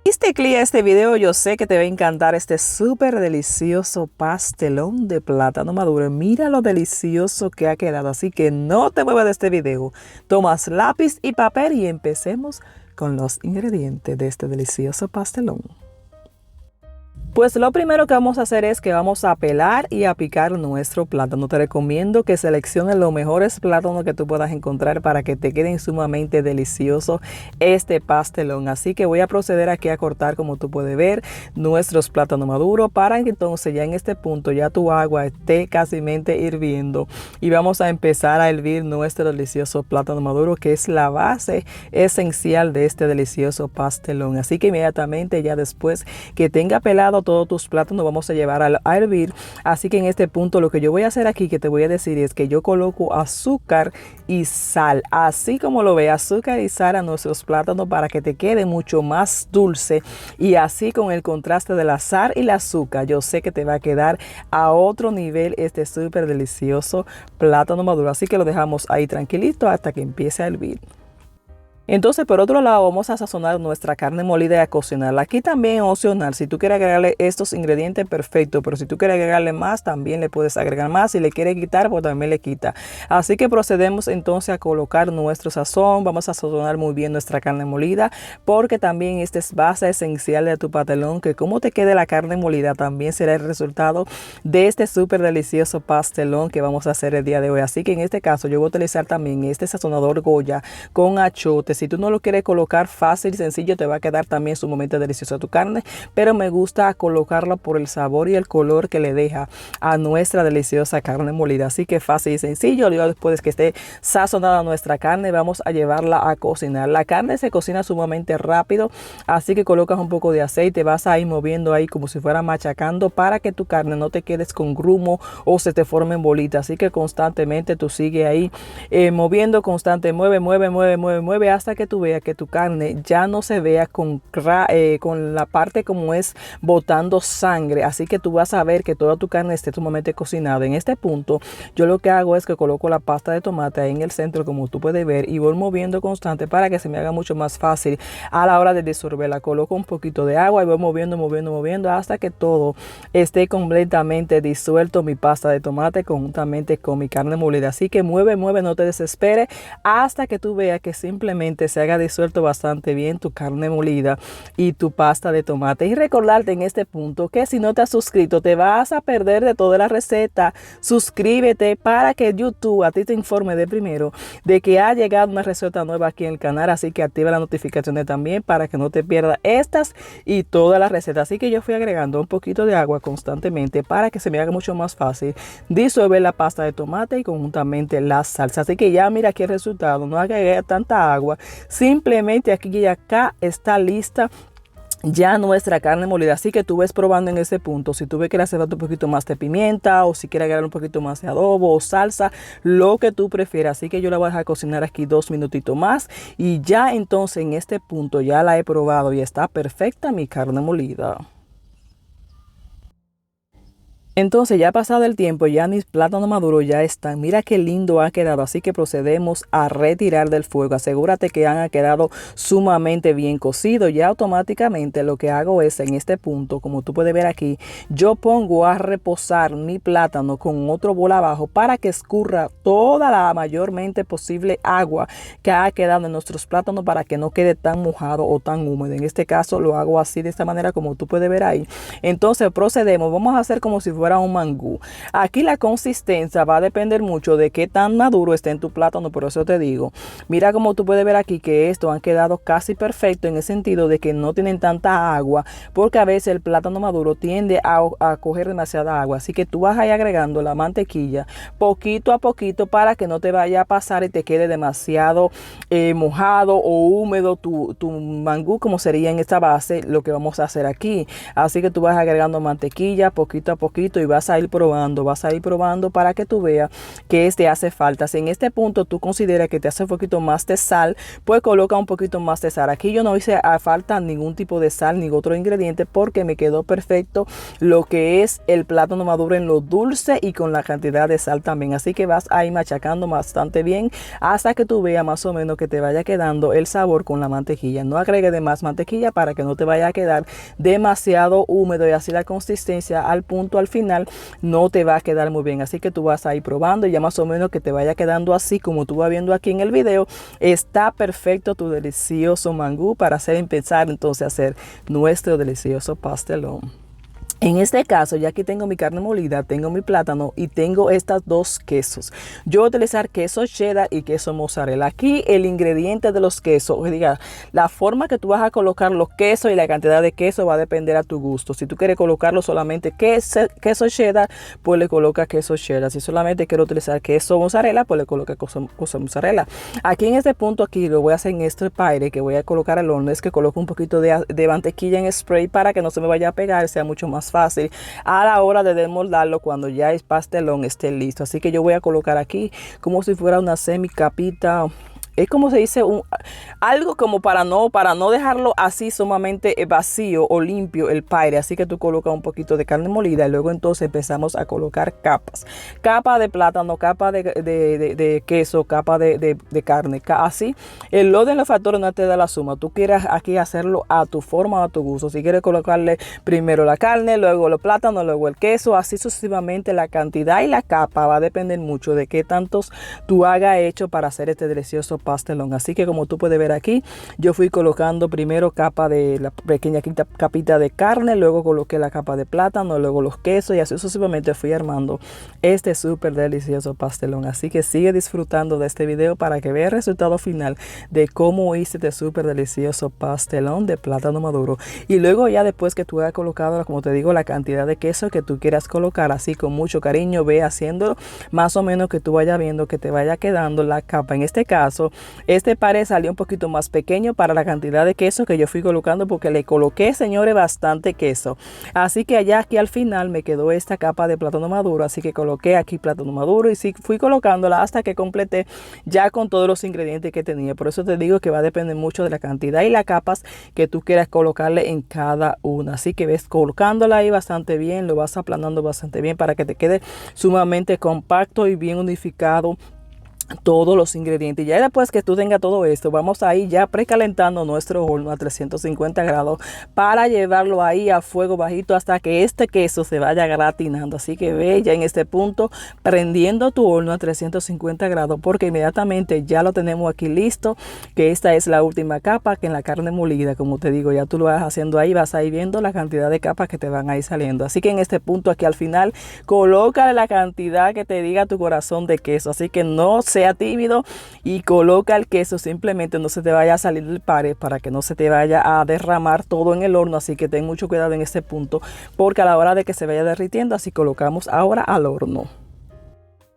Diste clic a este video, yo sé que te va a encantar este súper delicioso pastelón de plátano maduro. Mira lo delicioso que ha quedado, así que no te muevas de este video. Tomas lápiz y papel y empecemos con los ingredientes de este delicioso pastelón. Pues lo primero que vamos a hacer es que vamos a pelar y a picar nuestro plátano. Te recomiendo que selecciones los mejores plátanos que tú puedas encontrar para que te queden sumamente delicioso este pastelón. Así que voy a proceder aquí a cortar, como tú puedes ver, nuestros plátanos maduros para que entonces ya en este punto ya tu agua esté casi hirviendo. Y vamos a empezar a hervir nuestro delicioso plátano maduro, que es la base esencial de este delicioso pastelón. Así que inmediatamente ya después que tenga pelado todos tus plátanos vamos a llevar a hervir. Así que en este punto lo que yo voy a hacer aquí, que te voy a decir, es que yo coloco azúcar y sal, así como lo ve, azúcar y sal a nuestros plátanos para que te quede mucho más dulce. Y así con el contraste de la sal y el azúcar, yo sé que te va a quedar a otro nivel este súper delicioso plátano maduro. Así que lo dejamos ahí tranquilito hasta que empiece a hervir. Entonces, por otro lado, vamos a sazonar nuestra carne molida y a cocinarla. Aquí también es opcional, si tú quieres agregarle estos ingredientes, perfecto, pero si tú quieres agregarle más, también le puedes agregar más. Si le quieres quitar, pues también le quita. Así que procedemos entonces a colocar nuestro sazón. Vamos a sazonar muy bien nuestra carne molida, porque también esta es base esencial de tu pastelón, que como te quede la carne molida también será el resultado de este súper delicioso pastelón que vamos a hacer el día de hoy. Así que en este caso yo voy a utilizar también este sazonador Goya con achote. Si tú no lo quieres colocar fácil y sencillo, te va a quedar también sumamente deliciosa tu carne, pero me gusta colocarlo por el sabor y el color que le deja a nuestra deliciosa carne molida. Así que fácil y sencillo. Luego, después que esté sazonada nuestra carne, vamos a llevarla a cocinar. La carne se cocina sumamente rápido, así que colocas un poco de aceite, vas a ir moviendo ahí como si fuera machacando para que tu carne no te quedes con grumo o se te formen bolitas. Así que constantemente tú sigue ahí moviendo constante, mueve hasta que tú veas que tu carne ya no se vea con la parte como es botando sangre. Así que tú vas a ver que toda tu carne esté sumamente cocinada. En este punto yo lo que hago es que coloco la pasta de tomate ahí en el centro, como tú puedes ver, y voy moviendo constante para que se me haga mucho más fácil a la hora de disolverla. Coloco un poquito de agua y voy moviendo hasta que todo esté completamente disuelto, mi pasta de tomate conjuntamente con mi carne molida. Así que mueve, no te desesperes hasta que tú veas que simplemente se haga disuelto bastante bien tu carne molida y tu pasta de tomate. Y recordarte en este punto que si no te has suscrito te vas a perder de toda la receta. Suscríbete para que YouTube a ti te informe de primero de que ha llegado una receta nueva aquí en el canal. Así que activa las notificaciones también para que no te pierdas estas y todas las recetas. Así que yo fui agregando un poquito de agua constantemente para que se me haga mucho más fácil disolver la pasta de tomate y conjuntamente la salsa. Así que ya mira aquí el resultado. No agregué tanta agua, simplemente aquí y acá está lista ya nuestra carne molida. Así que tú ves probando en ese punto si tú ves que le hace falta un poquito más de pimienta o si quieres agregar un poquito más de adobo o salsa, lo que tú prefieras. Así que yo la voy a dejar cocinar aquí 2 minutitos más y ya entonces en este punto ya la he probado y está perfecta mi carne molida. Entonces ya pasado el tiempo, ya mis plátanos maduros ya están. Mira qué lindo ha quedado. Así que procedemos a retirar del fuego. Asegúrate que han quedado sumamente bien cocidos. Ya automáticamente lo que hago es en este punto, como tú puedes ver aquí, yo pongo a reposar mi plátano con otro bol abajo para que escurra toda la mayormente posible agua que ha quedado en nuestros plátanos para que no quede tan mojado o tan húmedo. En este caso lo hago así de esta manera como tú puedes ver ahí. Entonces procedemos. Vamos a hacer como si fuera un mangú. Aquí la consistencia va a depender mucho de qué tan maduro esté en tu plátano, por eso te digo, mira como tú puedes ver aquí que estos han quedado casi perfectos en el sentido de que no tienen tanta agua, porque a veces el plátano maduro tiende a coger demasiada agua, así que tú vas a ir agregando la mantequilla poquito a poquito para que no te vaya a pasar y te quede demasiado mojado o húmedo tu mangú, como sería en esta base lo que vamos a hacer aquí. Así que tú vas agregando mantequilla poquito a poquito poquito y vas a ir probando para que tú veas que te hace falta. Si en este punto tú consideras que te hace un poquito más de sal, pues coloca un poquito más de sal. Aquí yo no hice a falta ningún tipo de sal ni otro ingrediente porque me quedó perfecto lo que es el plátano maduro en lo dulce y con la cantidad de sal también. Así que vas a ir machacando bastante bien hasta que tú veas más o menos que te vaya quedando el sabor con la mantequilla. No agregues de más mantequilla para que no te vaya a quedar demasiado húmedo y así la consistencia al punto al final no te va a quedar muy bien. Así que tú vas a ir probando y ya más o menos que te vaya quedando así como tú vas viendo aquí en el video. Está perfecto tu delicioso mangú para empezar entonces a hacer nuestro delicioso pastelón. En este caso, ya aquí tengo mi carne molida, tengo mi plátano y tengo estas dos quesos. Yo voy a utilizar queso cheddar y queso mozzarella. Aquí el ingrediente de los quesos, la forma que tú vas a colocar los quesos y la cantidad de queso va a depender a tu gusto. Si tú quieres colocarlo solamente queso cheddar, pues le colocas queso cheddar. Si solamente quiero utilizar queso mozzarella, pues le colocas queso mozzarella. Aquí en este punto, aquí lo voy a hacer en este paire que voy a colocar al horno. Es que coloco un poquito de mantequilla en spray para que no se me vaya a pegar, sea mucho más fácil a la hora de desmoldarlo cuando ya el pastelón esté listo. Así que yo voy a colocar aquí como si fuera una semi capita. Es como se dice, algo como para no dejarlo así sumamente vacío o limpio el paire. Así que tú colocas un poquito de carne molida y luego entonces empezamos a colocar capas. Capa de plátano, capa de queso, capa de carne. Así, el orden de los factores no te da la suma. Tú quieres aquí hacerlo a tu forma, a tu gusto. Si quieres colocarle primero la carne, luego los plátanos, luego el queso, así sucesivamente la cantidad y la capa va a depender mucho de qué tantos tú hagas hecho para hacer este delicioso pastelón. Así que como tú puedes ver aquí, yo fui colocando primero capa de la pequeña capita de carne, luego coloqué la capa de plátano, luego los quesos y así sucesivamente fui armando este súper delicioso pastelón. Así que sigue disfrutando de este video para que veas el resultado final de cómo hice este súper delicioso pastelón de plátano maduro. Y luego ya después que tú hayas colocado, como te digo, la cantidad de queso que tú quieras colocar, así con mucho cariño, ve haciéndolo más o menos que tú vayas viendo que te vaya quedando la capa. En este caso, este pared salió un poquito más pequeño para la cantidad de queso que yo fui colocando porque le coloqué, señores, bastante queso. Así que allá aquí al final me quedó esta capa de plátano maduro. Así que coloqué aquí plátano maduro y sí, fui colocándola hasta que completé ya con todos los ingredientes que tenía. Por eso te digo que va a depender mucho de la cantidad y las capas que tú quieras colocarle en cada una. Así que ves colocándola ahí bastante bien, lo vas aplanando bastante bien para que te quede sumamente compacto y bien unificado todos los ingredientes. Ya después que tú tengas todo esto, vamos a ir ya precalentando nuestro horno a 350 grados para llevarlo ahí a fuego bajito hasta que este queso se vaya gratinando. Así que ve ya en este punto prendiendo tu horno a 350 grados porque inmediatamente ya lo tenemos aquí listo, que esta es la última capa que en la carne molida, como te digo, ya tú lo vas haciendo ahí, vas a ir viendo la cantidad de capas que te van a ir saliendo. Así que en este punto aquí al final, colócale la cantidad que te diga tu corazón de queso. Así que no sea tímido y coloca el queso, simplemente no se te vaya a salir del pared para que no se te vaya a derramar todo en el horno. Así que ten mucho cuidado en este punto porque a la hora de que se vaya derritiendo, así colocamos ahora al horno.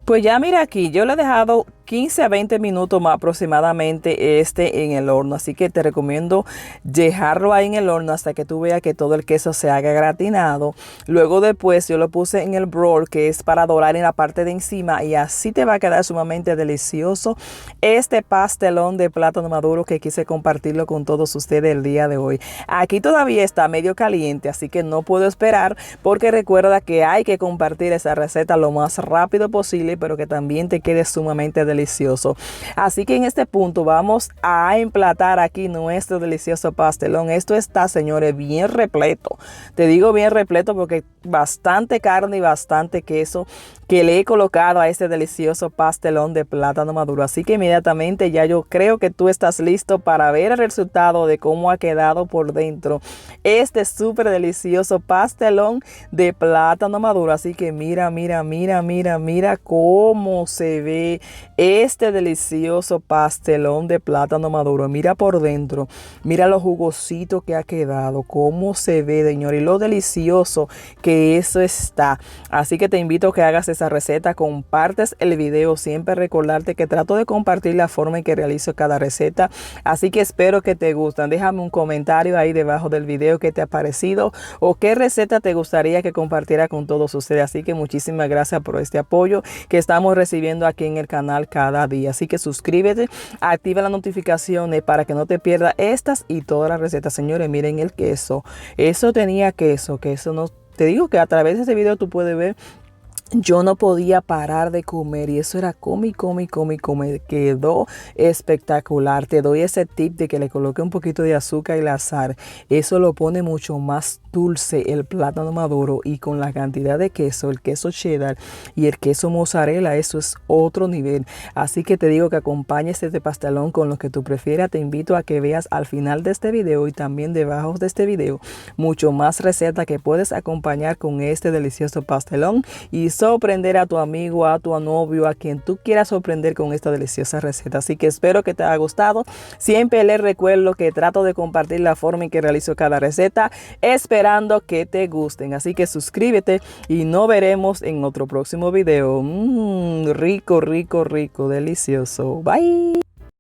Pues ya mira aquí, yo le he dejado 15 a 20 minutos más aproximadamente en el horno. Así que te recomiendo dejarlo ahí en el horno hasta que tú veas que todo el queso se haga gratinado. Luego después yo lo puse en el broil, que es para dorar en la parte de encima, y así te va a quedar sumamente delicioso este pastelón de plátano maduro que quise compartirlo con todos ustedes el día de hoy. Aquí todavía está medio caliente, así que no puedo esperar porque recuerda que hay que compartir esa receta lo más rápido posible, pero que también te quede sumamente delicioso. Así que en este punto vamos a emplatar aquí nuestro delicioso pastelón. Esto está, señores, bien repleto. Te digo bien repleto porque bastante carne y bastante queso que le he colocado a este delicioso pastelón de plátano maduro. Así que inmediatamente ya yo creo que tú estás listo para ver el resultado de cómo ha quedado por dentro este súper delicioso pastelón de plátano maduro. Así que mira, mira, mira, mira, mira cómo cómo se ve este delicioso pastelón de plátano maduro. Mira por dentro, mira lo jugosito que ha quedado, cómo se ve, señor, y lo delicioso que eso está. Así que te invito a que hagas esa receta, compartes el video. Siempre recordarte que trato de compartir la forma en que realizo cada receta, así que espero que te gustan. Déjame un comentario ahí debajo del video qué te ha parecido o qué receta te gustaría que compartiera con todos ustedes. Así que muchísimas gracias por este apoyo que estamos recibiendo aquí en el canal cada día. Así que suscríbete, activa las notificaciones para que no te pierdas estas y todas las recetas. Señores, miren el queso. Eso tenía queso, que eso no... Te digo que a través de este video tú puedes ver, yo no podía parar de comer y eso era come, come, come, come. Quedó espectacular. Te doy ese tip de que le coloque un poquito de azúcar y la sal. Eso lo pone mucho más dulce el plátano maduro, y con la cantidad de queso, el queso cheddar y el queso mozzarella, eso es otro nivel. Así que te digo que acompañes este pastelón con lo que tú prefieras. Te invito a que veas al final de este video y también debajo de este video mucho más recetas que puedes acompañar con este delicioso pastelón y sorprender a tu amigo, a tu novio, a quien tú quieras sorprender con esta deliciosa receta. Así que espero que te haya gustado. Siempre les recuerdo que trato de compartir la forma en que realizo cada receta, esperando que te gusten. Así que suscríbete y nos veremos en otro próximo video. Rico, rico, rico, delicioso. Bye.